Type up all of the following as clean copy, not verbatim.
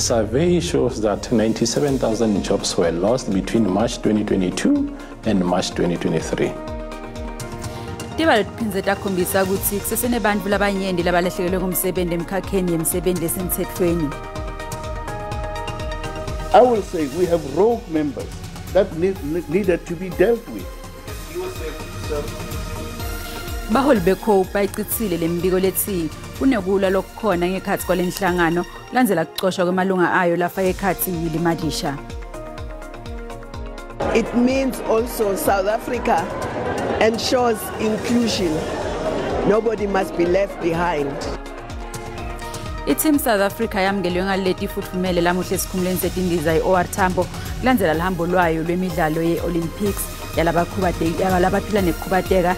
The survey shows that 97,000 jobs were lost between March 2022 and March 2023. Tibalo liphindze takhombisa ukuthi kusesenebantfu labanyenti labalahlekelwe ngumsebenzi emkhakheni yemsebenzi esemthethweni. I will say we have rogue members that needed to be dealt with. Baholi beCope bayicitsile lembiko lethi kunekulwa lokukhona ngekhathi kwalenhlangano landzela kucoshwa kwemalunga ayo lafaka ekhathi Willy Madisha. It means also South Africa ensures inclusion. Nobody must be left behind. Team South Africa yamukeliwe ngaleti futfumele lamuhla esikhumulweni seTindzaba i-OR Tambo kulandzela lihambo lwayo lwemidlalo ye-Olympics yalabaphila nekukhubateka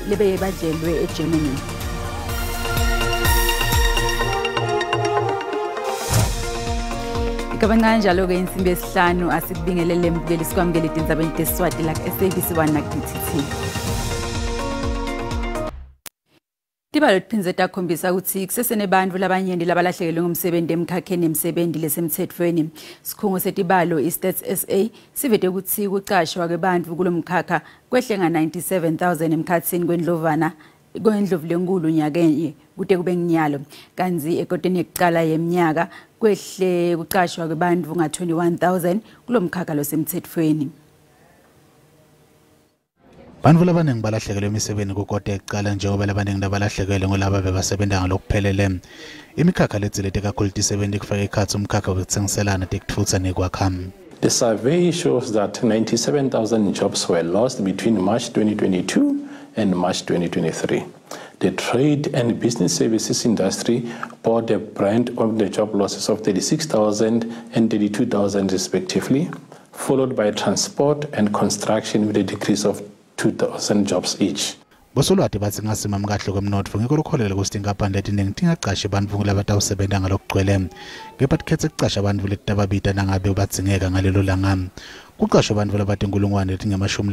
lebeyibadlelwe eGermany. Kabancane njalo-ke insimbi yesihlanu asikubingelele mbukeli sikwamukele etindzabeni teSiswati la SABC 1 na-DTT. Tibalo liphindze takhombisa ukuthi kusesenebantfu labanyenti labalahlekelwe ngumsebenzi emkhakheni yemsebenzi lesemthethweni. Sikhungo setibalo iStats SA sivete ukuthi kucashwa kwebantfu kulomkhakha kwehle nga-97,000 emkhathini kwendlovu lenkulu nyakenye kude kube nginyalo. Kanzi ekoteni yekuqala yeminyaka kwehle kucashwa kwebantfu nga-21,000 kulomkhakha losemthethweni. Bantfu labaningi balahlekelwe imisebenzi kukota ekuqala njengoba labaningi labalahlekelwe ngolaba bebasebenza ngalokuphelele. Imikhakha letsilete kakhulu tisebenzi kufaka ekhatsi umkhakha wekutsengiselana tekutfutsa nekwakha. The survey shows that 97,000 jobs were lost between March 2022 and March 2023. The trade and business services industry bore the brunt of the job losses of 36,000 and 32,000 respectively, followed by transport and construction with a decrease of 2,000 jobs each. Bosolwati batsi ngasima mkahle kwemnotfo ngiko lokholele ukuthi tinkampani letiningi tingaqashi bantfu ngulabatawusebenta ngalokugcwele kepha tikhetse kucasha bantfu letababita nangabe badzingeka ngalelo langa. Kuqashwa bantfu labatinkulungwane letingamashumi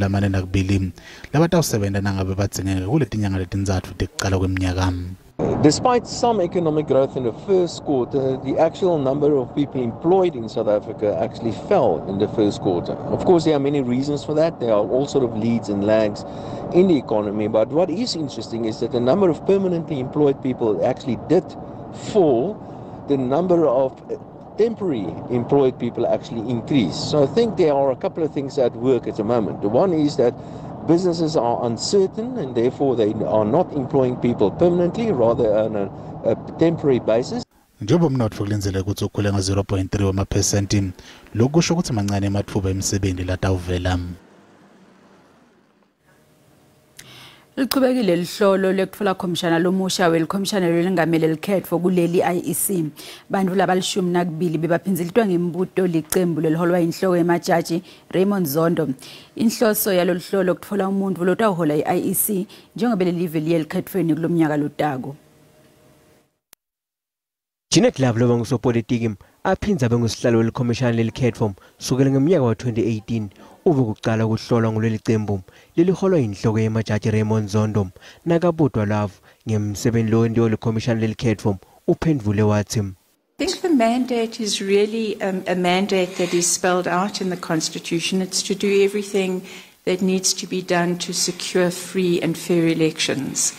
labatawusebenta nangabe badzingeka kuletinyanga letintsatfu tekucala kweminyaka. Despite some economic growth in the first quarter, the actual number of people employed in South Africa actually fell in the first quarter. Of course, there are many reasons for that. There are all sort of leads and lags in the economy. But what is interesting is that the number of permanently employed people actually did fall. The number of temporary employed people actually increased. So I think there are a couple of things at work at the moment. The one is that businesses are uncertain and therefore they are not employing people permanently, rather on a temporary basis. Njengoba umnotfo kulenzele ukuthi ukhule nga-0.3 wamaphesenti, lokhu kusho ukuthi mancane amathuba emisebenzi latawuvela. Lichubekile lihlolo lekutfola khomishana lomusha welikhomishana lelingamele likhethwa kuleli IEC. Bantfu labalishumi nakubili bebaphinzilitwa ngembuto licembu leliholwa inhloko yemajaji Raymond Zondo. Inhloso yalo lihlolo kutfola umuntu lotawuhola i-IEC njengoba lelive liye likhethweni kulomnyaka lotako. Janet Love loba ngusopolitiki aphinza bengusihlalo welikhomishana lelikhethwa sukela ngeminyaka wa-2018 ube kuqala ukuhlolwa ngoleli cembu leliholwa inhloko yemajaji Raymond Zondo nakabudwa Love ngemsebenzi lo ndiyo lekhomishana lelikhethwa uphendvule wathi I think the mandate is really a mandate that is spelled out in the Constitution. It's to do everything that needs to be done to secure free and fair elections.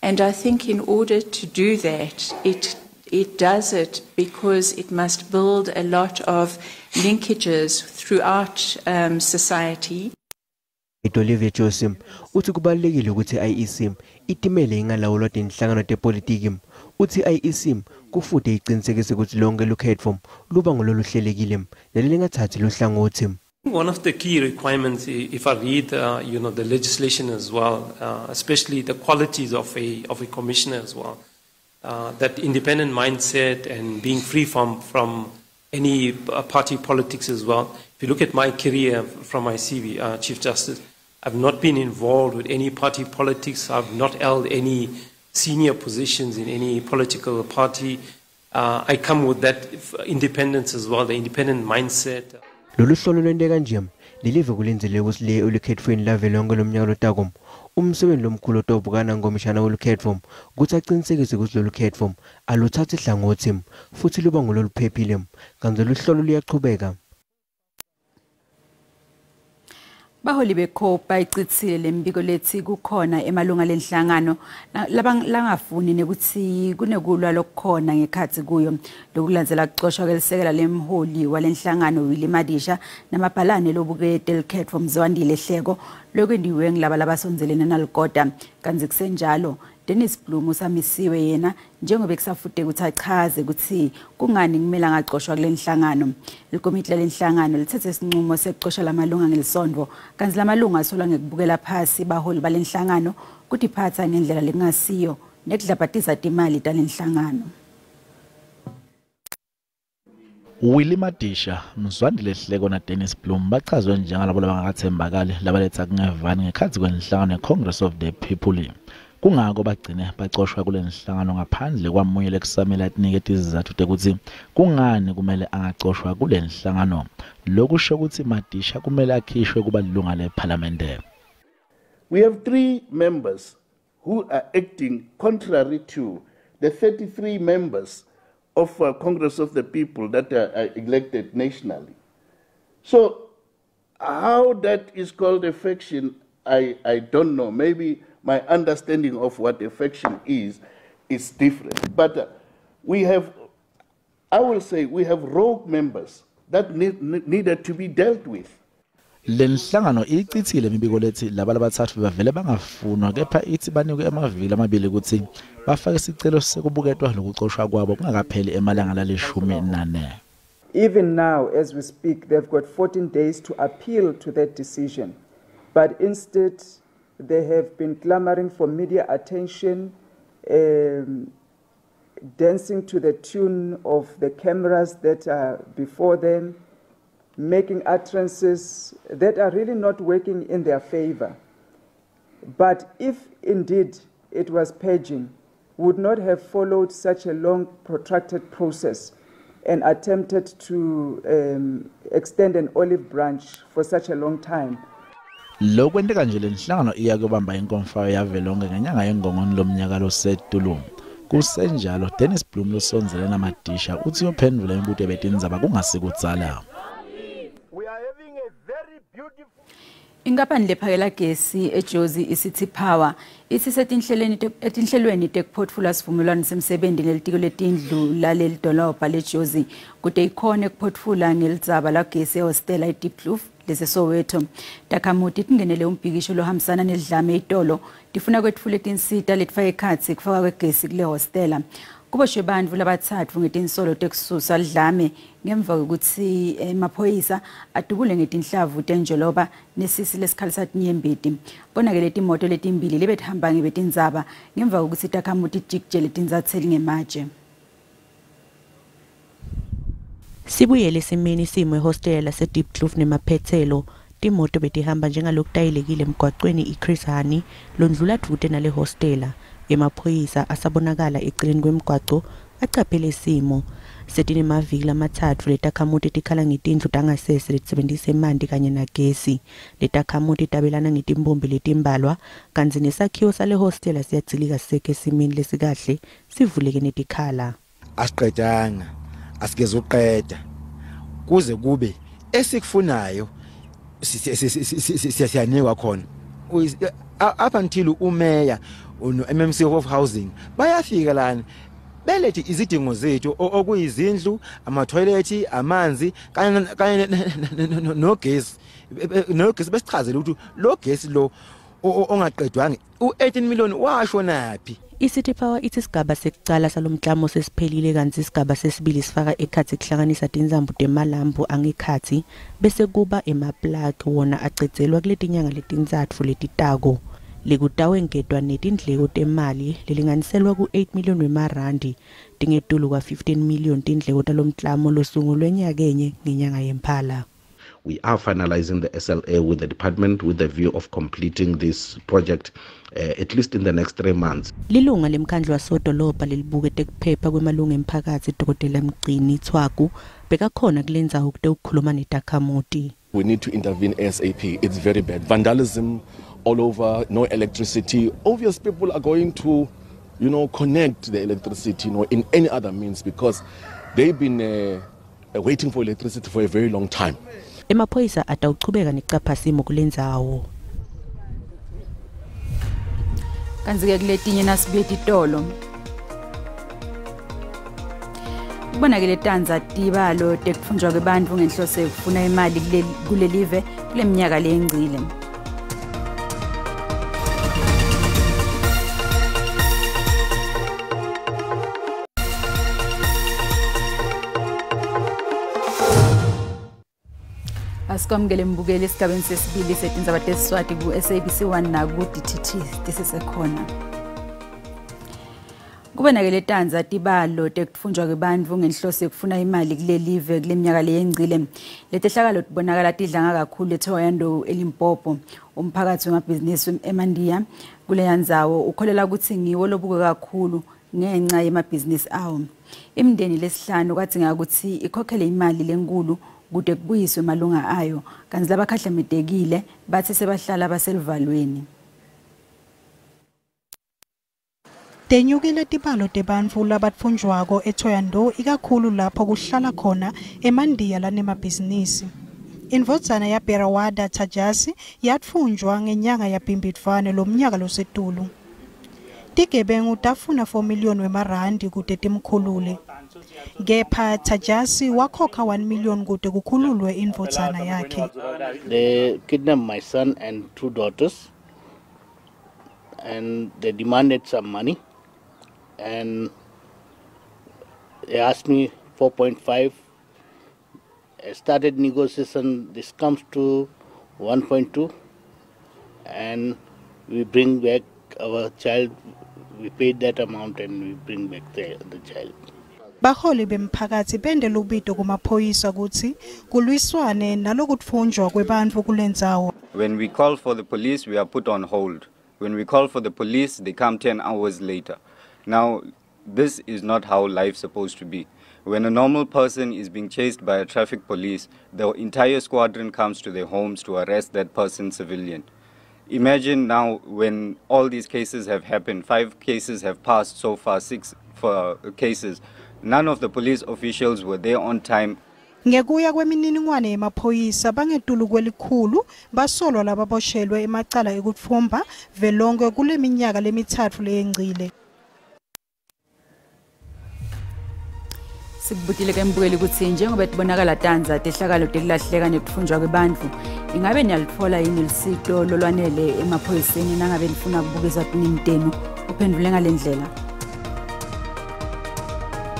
And I think in order to do that, it does it because it must build a lot of linkages throughout society. Olivia Josim uthi kubalekile ukuthi IEC itimele ingalawulwa tinhlangano tepolitiki uthi IEC kufuthi iqinisekise ukuthi lonke lukhethwa luba ngololuhlelekile nelingathathi lohlangothi. One of the key requirements, if I read, the legislation as well, especially the qualities of a commissioner as well, that independent mindset and being free from any party politics as well. If you look at my career from my CV, Chief Justice, I've not been involved with any party politics. I've not held any senior positions in any political party. I come with that independence as well, the independent mindset. Lolu hlolo lwente kanje lilive kulenzele ukuthi le olukhethweni lavelonke lomnyaka lotako umsebenzi lomkhulu otobukana ngomishana wolukhetfom ukuthi aqinisekise ukuthi lolu khetfom aluthathi ihlangothi futhi luba ngololuphephile kanti luhlolo luyaqhubeka. Baholi beKhopa icitsile lembiko lethi kukhona emalunga lenhlangano labangafuni nekuthi kunekulwa lokukhona ngekhathi kuyo lokulandzela kucoshwa kwelisekela lemholi walenhlangano Willie Madisha namabhalane lobukete elikhetfwa Mzwandile Hleko lokwendiwe ngilaba labasondelene nalikota kanti kusenjalo Dennis Bloom usamisiwe yena njengoba kusafude ukuthi achaze ukuthi kungani kumele angacoshwa kulenhlangano. Ikomiti lenhlangano lithethe isinqumo seqosha lamalunga ngelisondvo kanti lamalunga asola ngekubukela phasi baholi balenhlangano ukuthi phatha ngendlela lengasiyo nekudlabhatiza imali talenhlangano. Willie Madisha, Mzwandile Hleko na Dennis Bloom bachazwe njengalabo labangakathembakali labaletha kungevani ngekhathi kwenhlangano yeCongress of the People. Kungako bagcine bacoshwa kule nhlangano ngaphandle kwamoyela kusamela inikete izizathu ukuthi kungani kumele angacoshwa kule nhlangano. Lokusho ukuthi Madisha kumele akhishwe kuba lilunga leParliament. We have 3 members who are acting contrary to the 33 members of Congress of the People that are elected nationally. So how that is called a faction, I don't know. Maybe my understanding of what a faction is different. But we have, I will say, we have rogue members that needed to be dealt with. Lenhlangano icithile imibiko lethi laba labathathu bavele bangafunwa kepha ithi banikwe amavili amabili ukuthi bafake isicelo sekubuketwa lokucoshwa kwabo kungakapheli emalanga la14. Even now as we speak they've got 14 days to appeal to that decision, but instead they have been clamoring for media attention, dancing to the tune of the cameras that are before them, making utterances that are really not working in their favor. But if indeed it was purging, would not have followed such a long protracted process and attempted to extend an olive branch for such a long time. Lokwenteka nje lenhlangano iyakubamba inkonfa yavelonke ngenyanga yengongoni lomnyaka losetulu. Kusenjalo Dennis Bloom losonzele naMadisha uthi yophendula imibuto ebeTindzaba kungasikutsala. Inkampani lephakela gesi eJozi iCity Power ithi etinhlelweni tekuphothula sivumelwano semsebenzi nelitiko letindlu laleli dolobha leJozi kude ikhone kuphothula ngelidzaba la gesi ehostela eDeepkloof leseSoweto. Takhamuti tingenele umbhikisho lohambisana nelidlame itolo tifuna kwetfula tinsita letfaka ekhatsi kufaka kwegesi kule hostela. Kuboshwe bantfu labatsatfu ngetinsolo tekususa lidlame ngemva kokuthi emaphoyisa adubule ngetinhlavu tenjoloba nesisi lesikhalisa tinyembeti. Bonake letimoto letimbili lebethamba ngebeTindzaba ngemva kokuthi takhamuti jikje letinzatheli ngemaje. Sibuyele simeni simo ehostela seDeepkloof nemaphethelo timoto betihamba njengalokutayelekile emgwaqweni iChris Hani londlula dute nale hostela. Emaphoyisa asabonakala eceleni kwemgwaqo acaphele isimo setinemavili amathathu letakhamuti tikhala ngetindlu tangasese letisebenzisa emanti kanye nagesi. Letakhamuti tabelana ngetimbombi letimbalwa kanti nesakhiwo sale hostela siyadzilika siseke esimeni lesikahle sivuleke netikhala. Asiqedanga asigeze uqeda kuze kube esikufunayo siyanikwa khona up until umeya MMC of Housing bayafika lana belethe izidingo zethu okuyizindlu, ama-toilet, amanzi kanye nogesi. Nogesi besichazela ukuthi lo gesi lo ongaqedwanga u18 million washonaphi. iCity Power ithi isigaba sekucala salomklamo sesiphelile kanti isigaba sesibili sifaka ekhathi kuhlanganisa tinzambu temalambu angekhathi bese kuba emaplug wona acedzelwa kuletinyanga letintsatfu letitako. Lekutawe ngedwa netindleko temali lelinganiselwa ku8 million wemarandi tingetulu kwa 15 million tindleko talomklamo losungulwe nyakenye ngenyanga yemphala. We are finalizing the SLA with the department with the view of completing this project at least in the next 3 months. Lilunga lemkhandlu wasodolobha lelibuke tekuphepha kwemalunga emphakathi Dr. Mgcini Thwaku bekakhona kulenza ukute ukukhuluma netakhamuti. We need to intervene ASAP. It's very bad. Vandalism all over, no electricity. Obvious people are going to, connect the electricity, in any other means because they've been waiting for electricity for a very long time. Emaphoyisa atawuchubeka necaphasimo kulendzawo. Kanzi-ke kuletinye nasibuye titolo. Kubonakele Tanza tibalo tekufunjwa kwebantfu ngenhloso yokufuna imali kulelive kule minyaka leyengcile. Asikwamukele mbukeli esigabeni sesibili seTindzaba teSiswati ku SABC 1 naku DTT tisisekhona. Kubonakele Tanza tibalo tekufunjwa kwebantfu ngenhloso yokufuna imali kulelive kule minyaka leyengcile. Letehlakalo tibonakala tidlanga kakhulu eThohoyandou eLimpopo. Umphakathi wemabhizinisi eMandiya kule yandzawo ukholela ukuthi ngiwo lobuke kakhulu ngenxa yemabhizinisi awo. Imindeni lesihlanu kwadingeka ukuthi ikhokhele imali lenkulu kude kubuyiswe malunga ayo, kanti labakhahlamedekile bathi sebahlala baselivalweni. Tenyukile tibalo tebantfu labatfunjwako eThohoyandou ikakhulu lapho kuhlala khona eMandiya lanemabhizinisi. Indvodzana yaBerawada Tajasi yatfunjwa ngenyanga yaBhimbidvwane lomnyaka losetulu. Tigebengu tafuna 4 million wemarandi kude timkhulule. Kepha Tajasi wakhokha 1 million kude kukhululwe indvodzana yakhe. They kidnapped my son and 2 daughters and they demanded some money and they asked me 4.5. I started negotiation, this comes to 1.2 and we bring back our child, we paid that amount and we bring back the child. Baholi bemphakathi bende lubito kumaphoyisa ukuthi kulwiswane nalokutfunjwa kwebantfu kulendzawo. When we call for the police, we are put on hold. When we call for the police, they come 10 hours later. Now, this is not how life's supposed to be. When a normal person is being chased by a traffic police, the entire squadron comes to their homes to arrest that person civilian. Imagine now when all these cases have happened, 5 cases have passed so far, 6 cases. None of the police officials were there on time. Ngekuya kwemininingwane yemaphoyisa bangetulu kwelikhulu basolwa lababoshelwe emacala ekutfumba velonke kule minyaka lemithathu leyengcile. Sikubutile ke mbukeli ukuthi njengoba tibonakala Tanza tehlakalo tekulahleka nekutfunjwa kwebantfu ingabe niyalitfola yini lisito lolwanele emaphoyiseni nangabe nifuna kubukisa tinimtenu uphendule ngalendlela.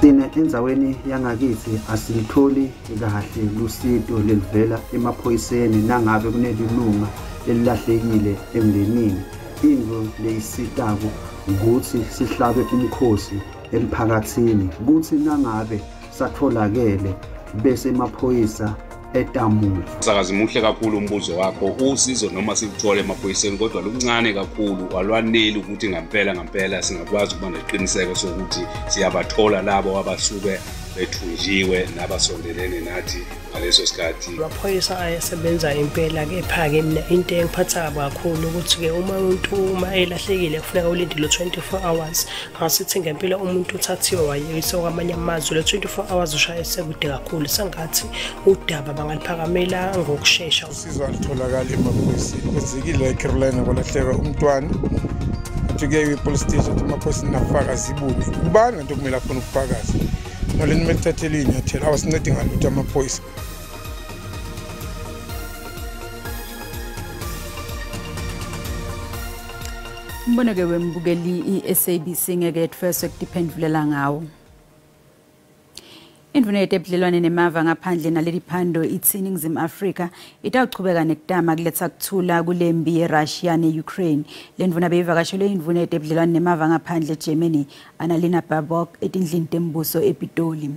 Sine endzaweni yangakithi asilitholi kahle lusito lelivela emaphoyiseni nangabe kunelilunga elilahlekile emndenini. Indvo leyisitako ukuthi sihlabe umkhosi emphakathini kuthi nangabe satholakele bese emaphoyisa etamuva. Sakazi muhle kakhulu umbuzo wakho. Usizo noma silithole emaphoyiseni kodwa luncane kakhulu alwaneli ukuthi ngampela singakwazi ukuba neqiniseko sokuthi siyabathola labo abasuke bethunjiwe nabasondelene nathi ngaleso sikhathi. Amaphoyisa ayasebenza impela kepha ke mina into engiphatha kakhulu ukuthi ke uma elahlekile kufuneka ulinde lo 24 hours. Ngasithi ngempela umuntu uthathiwe wayeyiswa kwamanye amazwe lo 24 hours ushaya sekude kakhulu sengathi udaba bangaliphakamela ngokusheshsha. Usizo alitholakala emaphoyiseni kwenzekile eCarolina kwalahleka umntwana. Kuye police station amaphoyisa nafaka zibuni. Kubani into kumele afuna ukufakaza. Noleni methathele inyathelo awasincedi ngalutho amaphoyisa. Mboneke wembukeli iSABC ngeke etfeswe kudiphendvulela ngawo. Indvuna yetebudlelwane nemava ngaphandle naleliphando ithi iNingizimu Afrika itawuchubeka nekutama kuletha kuthula kulembi yeRussia neUkraine. Le ndvuna beyivakashele indvuna yetebudlelwane nemava ngaphandle eGermany Annalena Baerbock etindlini tembuso ePitoli.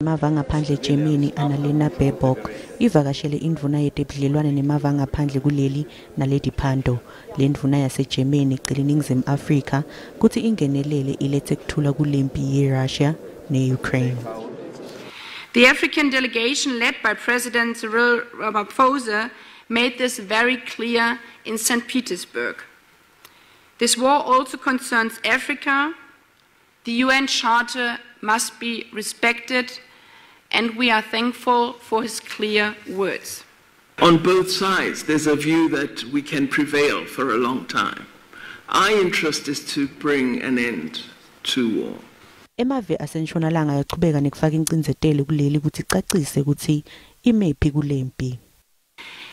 Imava ngaphandle eGermany Annalena Baerbock ivakashele indvuna yetebudlelwane nemava ngaphandle kuleli nalediphando. Le ndvuna yaseGermany icela iNingizimu Afrika kuthi ingenelele ilethe kuthula kulempi yeRussia neUkraine. The African delegation led by President Cyril Ramaphosa made this very clear in St. Petersburg. This war also concerns Africa. The UN Charter must be respected, and we are thankful for his clear words. On both sides, there's a view that we can prevail for a long time. Our interest is to bring an end to war. Emave asentshonalanga yaqhubeka nekufaka incinzetelo kuleli ukuthi icacise ukuthi imephi kulempi.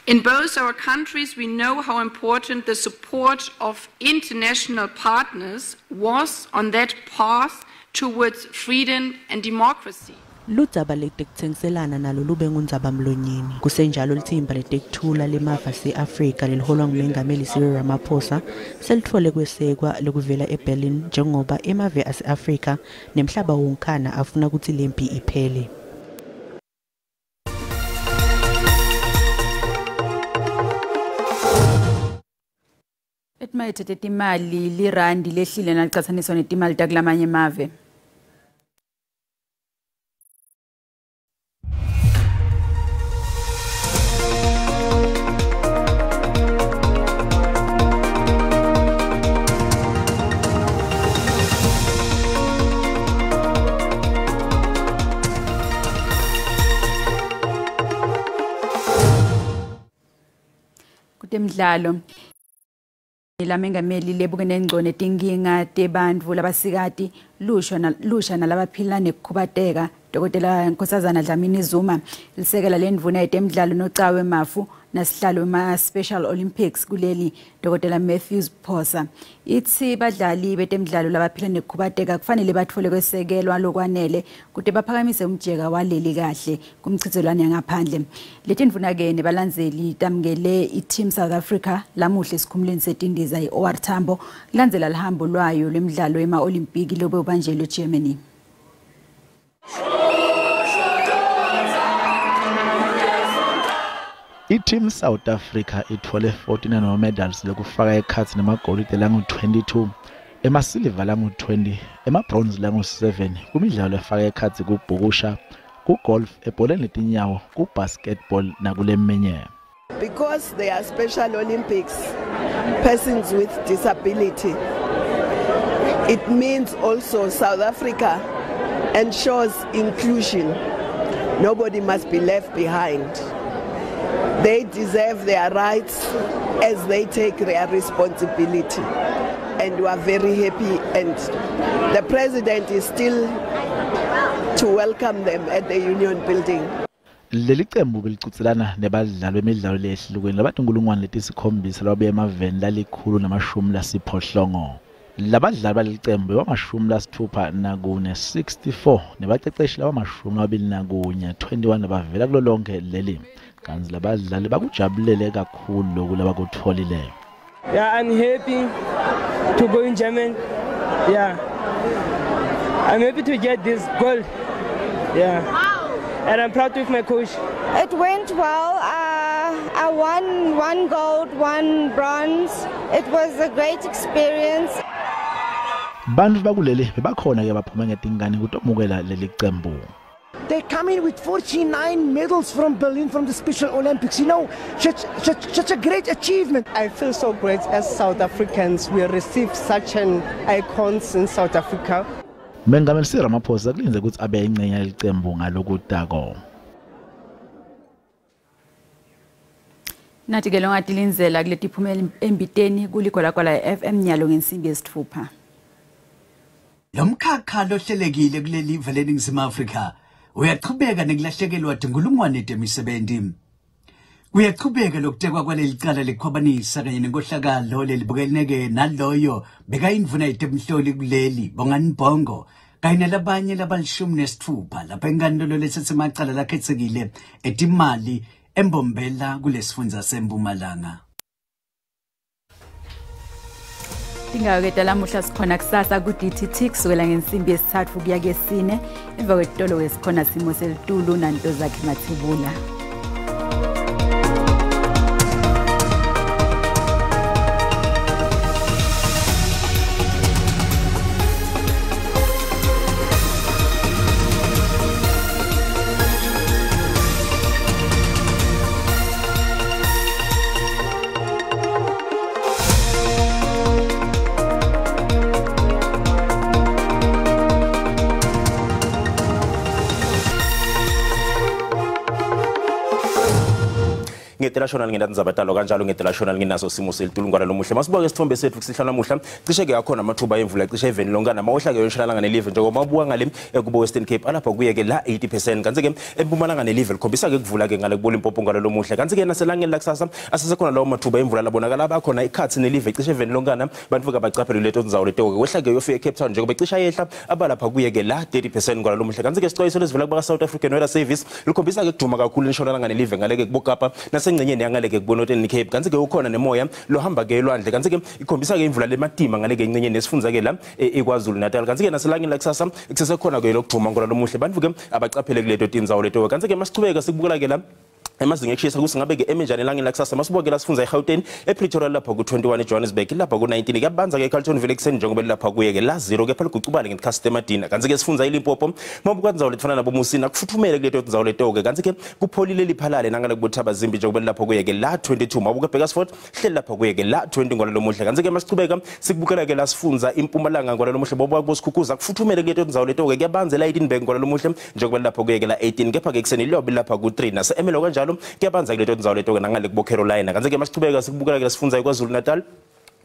In both our countries, we know how important the support of international partners was on that path towards freedom and democracy. Ludzaba letekuthengiselana nalo lube ngundzaba mlonyeni. Kusenjalo lithimba letekuthula lemava se-Afrika leliholwa ngumengameli Cyril Ramaphosa selithole kwesekwa lokuvela eBerlin njengoba emave ase-Afrika nemhlaba wonkana afuna ukuthi lempi iphele. Etmayithethe timali lirandi lehlile nalicatsaniswa netimali takulamanye mave. Kutemidlalo lamengameli lebukene ngcono etinkinga tebantfu labasikati lusha nalabaphila nekukhubateka Dr. Nkosazana Dlamini Zuma lisekela lendvuna yetemidlalo nocawe mafu nasihlalo ma-Special Olympics kuleli Dr. Matthews Phosa ithi badlali betemidlalo labaphila nekukhubateka kufanele bathole kwesekelwa lokwanele kude baphakamise umjeka waleli kahle kumchithelwane ngaphandle letindvuna ke nebalandzeli tamukele i-Team South Africa lamuhle esikhumulweni setindiza i-OR Tambo kulandzela lihambo lwayo lemidlalo ema-Olimpiki lobe ubanjelo Germany. I-Team South Africa ithole 49 medals lokufaka ekhathi namagolide langu-22, ema-silver langu-20, ema-bronze langu-7 kumidlalo efaka ekhathi kubhukusha, ku-golf, ebholeni letinyawo, ku-basketball nakuleminye. Because they are Special Olympics, persons with disability, it means also South Africa ensures inclusion. Nobody must be left behind. They deserve their rights as they take their responsibility. And we are very happy, and the president is still to welcome them at the Union Building. Leli qembu belicutselana nebadlali bemidlalo lehlukene labantu inkulungwane letisikhombisa labe emaveni lalikhulu namashumi lasiphohlongo. Labadlali baleli qembu bamashumi lasithupha nakune 64 nebaqeqeshi labamashumi amabili nakunye 21 abavela kulo lonke leli. Kanzi labadlali bakujabulele kakhulu lokhu labakutholile. Yeah, I'm happy to go in Germany. Yeah. I'm happy to get this gold. Yeah. And I'm proud of my coach. It went well. I won 1 gold, 1 bronze. It was a great experience. Bantu bakuleli bebakhona ke baphuma ngetingane kutomukela leli qembu. They come in with 49 medals from Berlin from the Special Olympics. You know, such a great achievement. I feel so great as South Africans. We received such an icons in South Africa. Mengameli Cyril Ramaphosa kulinze ukuthi abe ingcenye lelicembu ngalokutako. Nathi ke longadilindlela kule tiphumela embiteni kulikholakwala FM nyalo ngensimbi yesithupha. Lomkhakha lohlelekile kuleli veleni ngisema Africa. Uyaqhubeka nekulahlekelwa dingulungwane temisebenzi. Uyaqhubeka lokutekwa kwaleli cala lekhwabanisa kanye nenkohlakalo lelibukeleke naloyo bekayindvuna itemhloli kuleli bongani bongo kanye nalabanye labalishumi nesithupha lapha enkantolo lesesemacala lakhetsekile etimali embombela kulesifundza seMpumalanga. Tingaweketa lamuhla sikhona kusasa ku-DTT kusukela ngensimbi yesithathu kuya kesine emva kwetitolo wesikhona simo selitulu nanto zakhe Mathebula. ngetelational ngendatindzaba talo kanjalo ngetelational ngenaso simo selitulungwana lomuhle masibuke isithombe sethu kusihlala namuhla cishe ke yakhona amathuba emvula cishe eveni lonkana mawuhla ke yonshonalanga nelive njengoba mabuka ngale kubo Western Cape alapha kuye ke la 80% kanti ke empumalanga nelive likhombisa ke kuvula ke ngale kubona impompo ngalo lomuhle kanti ke naselangeni lakusasa asesekhona lawo mathuba emvula labonakala abakhona ikhathi nelive cishe eveni lonkana bantu ke baqaphela leto ndzawo leto ke wehla ke yofika eCape Town njengoba cisha yehla abalapha kuye ke la 30% ngalo lomuhle kanti ke isixwayiso lesivela kuba South African Weather Service likhombisa ke kuduma kakhulu enshonalanga nelive ngale ke kubokapa nasengcenyeni yangale ke kubonoteni Cape kanti ke ukhona nemoya lohamba ke elwandle kanti ke ikhombisa ke imvula lematima ngale ke encenyeni nesifundza ke la eKwaZulu Natal kanti ke naselangeni lakusasa kusesekhona ke lokuduma ngalo lomuhle bantu ke abaqaphele kuleto tindzawo leto kanti ke masichubeka sikubukela ke la emazinga ekushisa kusingabe ke emenjani elangeni lakusasa masibukela sifunza eGauteng ePretoria lapha ku21 eJohannesburg lapha ku19 kuyabanza ke eCarlton Village ekuseni njengoba lapha kuye ke la 0 ke phela kugucubale ngeCustomer Dinner kanti ke sifunza eLimpopo mabuka ndzawo lefana nabo Musina kufuthumele kuleto ndzawo leto ke kanti ke kupholile liphalale nangale kubuthaba zimbi njengoba lapha kuye ke la 22 mabuka Bakersford hleli lapha kuye ke la 20 ngolo lomuhle kanti ke masichubeka sikubukela ke la sifunza impumalanga ngolo lomuhle boba kusikhukhuza kufuthumele kuleto ndzawo leto ke kuyabanza la 18 ngolo lomuhle njengoba lapha kuye ke la 18 kepha ke ekuseni lobe lapha ku3 nase emelo kanjalo kuyabanza kuleto ndzawo leto ke nangale kubo Carolina kanti ke masichubeka sikubukela ke sifunza eKwaZulu Natal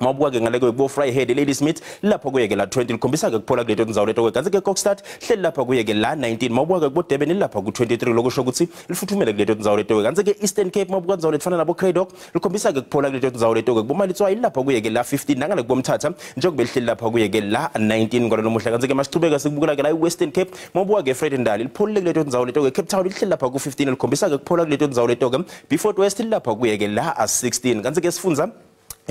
mabuka ke ngale kubo Fryhead Lady Smith lapha kuye ke la 20 likhombisa ke kuphola kuleto ndzawo leto ke kanti ke Kokstad hleli lapha kuye ke la 19 mabuka ke kubo Durban lapha ku23 lokusho ukuthi lifuthumele kuleto ndzawo leto ke kanti ke Eastern Cape mabuka ndzawo lefana nabo Craddock likhombisa ke kuphola kuleto ndzawo leto ke kubo Malitswa lapha kuye ke la 15 nangale kubo Mthatha njengoba lihleli lapha kuye ke la 19 ngolo lomuhle kanti ke masichubeka sikubukela ke la Western Cape mabuka ke Fredendal lipholile kuleto ndzawo leto ke Cape Town lihleli lapha ku15 likhombisa ke kuphola kuleto ndzawo leto ke Beaufort West lapha kuye ke la 16 kanti ke sifunza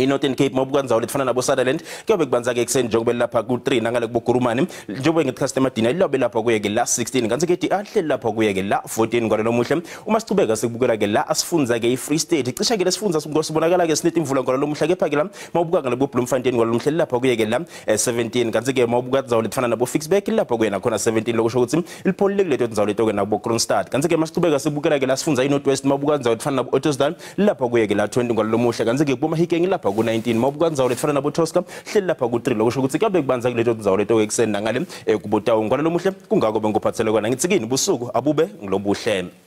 Northern Cape mabuka ndzawo lefana nabo Sutherland kuyobe kubanza ke ekuseni njengoba lapha ku3 nangale kubo Gurumane njengoba ngeCustomer Dinner lilobe lapha kuye ke la 16 kanti ke DR hleli lapha kuye ke la 14 ngalo lomuhle uma sichubeka sikubukela ke la asifunza ke iFree State cisha ke lesifunza sibonakala ke sinethi imvula ngalo lomuhle kepha ke la mabuka ngale bo Bloemfontein ngalo lomuhle lapha kuye ke la 17 kanti ke mabuka ndzawo lefana nabo Fixback lapha kuye nakhona 17 lokusho ukuthi lipholile kuleto ndzawo leto ke nabo Kroonstad kanti ke masichubeka sikubukela ke la sifunza iNorthwest mabuka ndzawo lefana nabo Ottosdal lapha kuye ke la 20 ngalo lomuhle kanti ke kubo Mahikeng lapha ku19 mabuka ndzawo lefana nabo Tosca hleli lapha ku3 lokusho ukuthi kuyabe kubanza kuleto ndzawo leto ke kuseni nangale kubotawu ngalo lomuhle kungako bengophathele kona ngithi kini busuku abube ngilobuhle